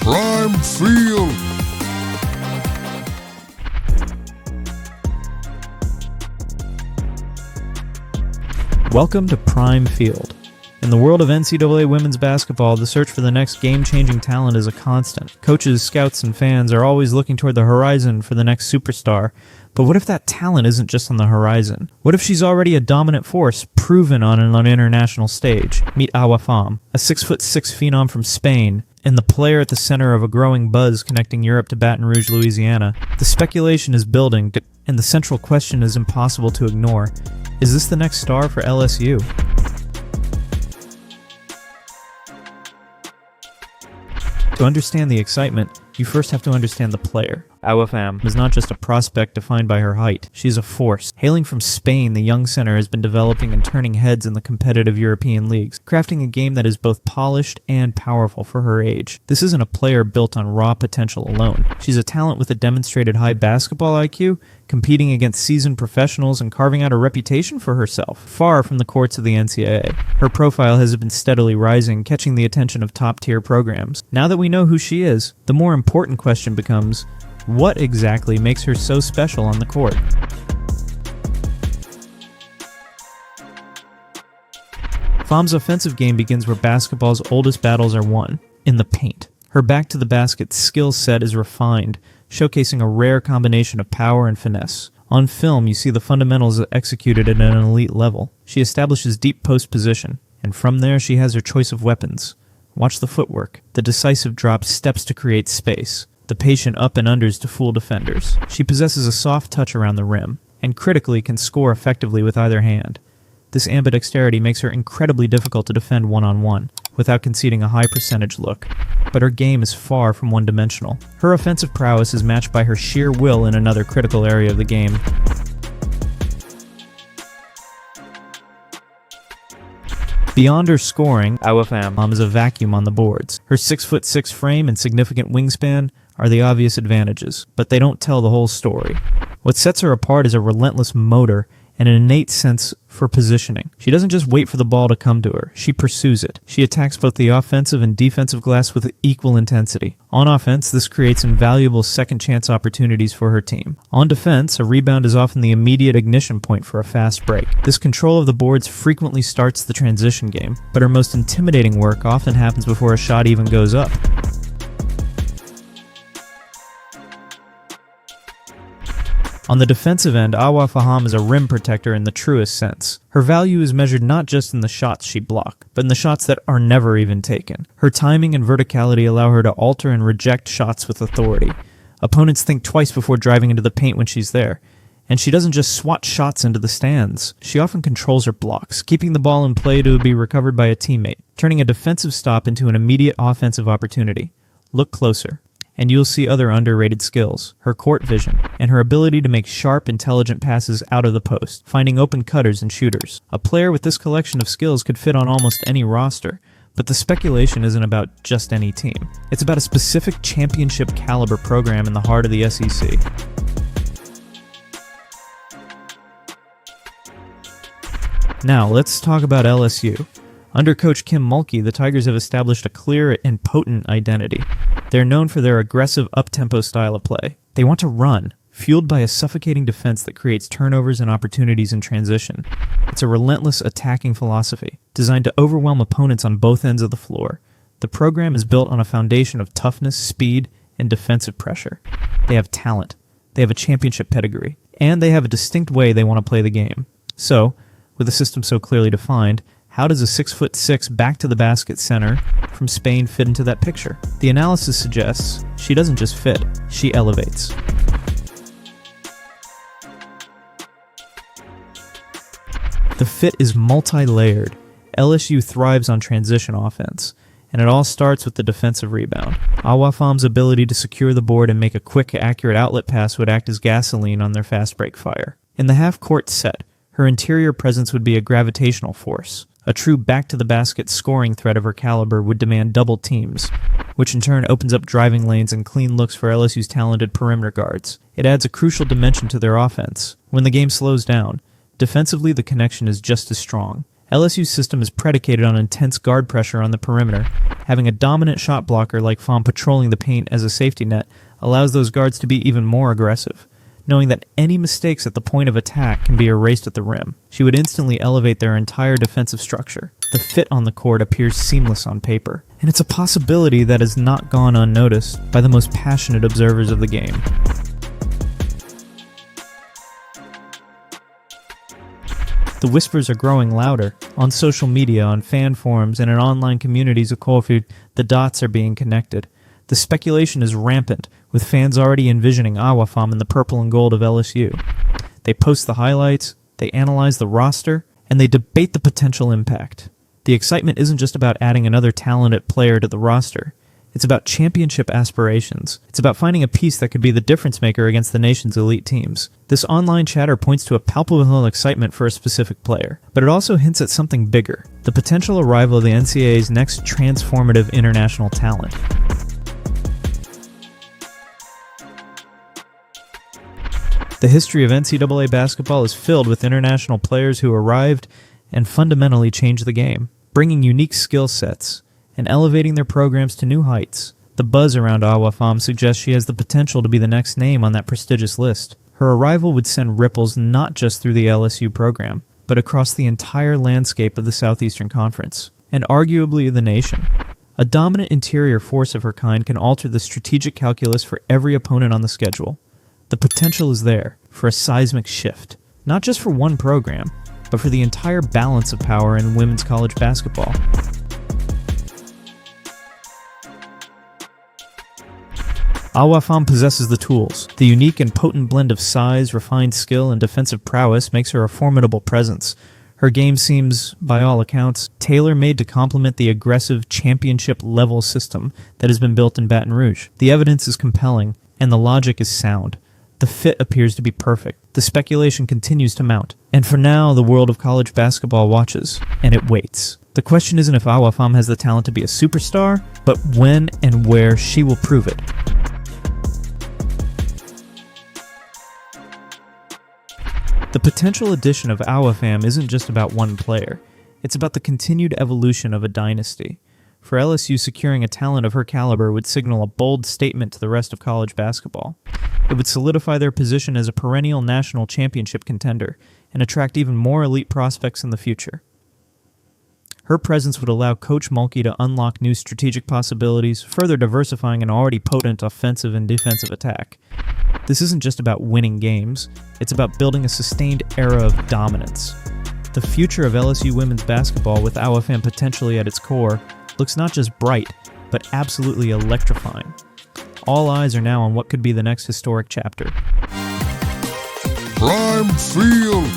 Prime Field. Welcome to Prime Field. In the world of NCAA women's basketball, the search for the next game-changing talent is a constant. Coaches, scouts, and fans are always looking toward the horizon for the next superstar. But what if that talent isn't just on the horizon? What if she's already a dominant force, proven on an international stage? Meet Awa Fam, a 6'6" phenom from Spain, and the player at the center of a growing buzz connecting Europe to Baton Rouge, Louisiana. The speculation is building, and the central question is impossible to ignore. Is this the next star for LSU? To understand the excitement, you first have to understand the player. Awa Fam is not just a prospect defined by her height. She's a force. Hailing from Spain, the young center has been developing and turning heads in the competitive European leagues, crafting a game that is both polished and powerful for her age. This isn't a player built on raw potential alone. She's a talent with a demonstrated high basketball IQ, competing against seasoned professionals and carving out a reputation for herself, far from the courts of the NCAA. Her profile has been steadily rising, catching the attention of top-tier programs. Now that we know who she is, the more important question becomes, what exactly makes her so special on the court? Fam's offensive game begins where basketball's oldest battles are won, in the paint. Her back-to-the-basket skill set is refined, showcasing a rare combination of power and finesse. On film, you see the fundamentals executed at an elite level. She establishes deep post position, and from there she has her choice of weapons. Watch the footwork, the decisive drop steps to create space, the patient up and unders to fool defenders. She possesses a soft touch around the rim, and critically can score effectively with either hand. This ambidexterity makes her incredibly difficult to defend one-on-one, without conceding a high percentage look. But her game is far from one-dimensional. Her offensive prowess is matched by her sheer will in another critical area of the game. Beyond her scoring, Awa Fam is a vacuum on the boards. Her 6'6" frame and significant wingspan are the obvious advantages, but they don't tell the whole story. What sets her apart is a relentless motor and an innate sense for positioning. She doesn't just wait for the ball to come to her, she pursues it. She attacks both the offensive and defensive glass with equal intensity. On offense, this creates invaluable second-chance opportunities for her team. On defense, a rebound is often the immediate ignition point for a fast break. This control of the boards frequently starts the transition game, but her most intimidating work often happens before a shot even goes up. On the defensive end, Awa Fam is a rim protector in the truest sense. Her value is measured not just in the shots she blocks, but in the shots that are never even taken. Her timing and verticality allow her to alter and reject shots with authority. Opponents think twice before driving into the paint when she's there. And she doesn't just swat shots into the stands. She often controls her blocks, keeping the ball in play to be recovered by a teammate, turning a defensive stop into an immediate offensive opportunity. Look closer, and you'll see other underrated skills, her court vision, and her ability to make sharp, intelligent passes out of the post, finding open cutters and shooters. A player with this collection of skills could fit on almost any roster, but the speculation isn't about just any team. It's about a specific championship caliber program in the heart of the SEC. Now, let's talk about LSU. Under Coach Kim Mulkey, the Tigers have established a clear and potent identity. They're known for their aggressive up-tempo style of play. They want to run, fueled by a suffocating defense that creates turnovers and opportunities in transition. It's a relentless attacking philosophy, designed to overwhelm opponents on both ends of the floor. The program is built on a foundation of toughness, speed, and defensive pressure. They have talent, they have a championship pedigree, and they have a distinct way they want to play the game. So, with a system so clearly defined, how does a 6'6" back-to-the-basket center from Spain fit into that picture? The analysis suggests she doesn't just fit, she elevates. The fit is multi-layered. LSU thrives on transition offense, and it all starts with the defensive rebound. Awa Fam's ability to secure the board and make a quick, accurate outlet pass would act as gasoline on their fast break fire. In the half-court set, her interior presence would be a gravitational force. A true back-to-the-basket scoring threat of her caliber would demand double teams, which in turn opens up driving lanes and clean looks for LSU's talented perimeter guards. It adds a crucial dimension to their offense. When the game slows down, defensively the connection is just as strong. LSU's system is predicated on intense guard pressure on the perimeter. Having a dominant shot blocker like Fam patrolling the paint as a safety net allows those guards to be even more aggressive, knowing that any mistakes at the point of attack can be erased at the rim. She would instantly elevate their entire defensive structure. The fit on the court appears seamless on paper, and it's a possibility that has not gone unnoticed by the most passionate observers of the game. The whispers are growing louder. On social media, on fan forums, and in online communities of Kofu, the dots are being connected. The speculation is rampant, with fans already envisioning Awa Fam in the purple and gold of LSU. They post the highlights, they analyze the roster, and they debate the potential impact. The excitement isn't just about adding another talented player to the roster. It's about championship aspirations. It's about finding a piece that could be the difference maker against the nation's elite teams. This online chatter points to a palpable excitement for a specific player, but it also hints at something bigger, the potential arrival of the NCAA's next transformative international talent. The history of NCAA basketball is filled with international players who arrived and fundamentally changed the game, bringing unique skill sets and elevating their programs to new heights. The buzz around Awa Fam suggests she has the potential to be the next name on that prestigious list. Her arrival would send ripples not just through the LSU program, but across the entire landscape of the Southeastern Conference, and arguably the nation. A dominant interior force of her kind can alter the strategic calculus for every opponent on the schedule. The potential is there for a seismic shift, not just for one program, but for the entire balance of power in women's college basketball. Awa Fam possesses the tools. The unique and potent blend of size, refined skill, and defensive prowess makes her a formidable presence. Her game seems, by all accounts, tailor-made to complement the aggressive championship-level system that has been built in Baton Rouge. The evidence is compelling, and the logic is sound. The fit appears to be perfect. The speculation continues to mount. And for now, the world of college basketball watches, and it waits. The question isn't if Awa Fam has the talent to be a superstar, but when and where she will prove it. The potential addition of Awa Fam isn't just about one player. It's about the continued evolution of a dynasty. For LSU, securing a talent of her caliber would signal a bold statement to the rest of college basketball. It would solidify their position as a perennial national championship contender and attract even more elite prospects in the future. Her presence would allow Coach Mulkey to unlock new strategic possibilities, further diversifying an already potent offensive and defensive attack. This isn't just about winning games, it's about building a sustained era of dominance. The future of LSU women's basketball, with Awa Fam potentially at its core, looks not just bright, but absolutely electrifying. All eyes are now on what could be the next historic chapter. Prime Field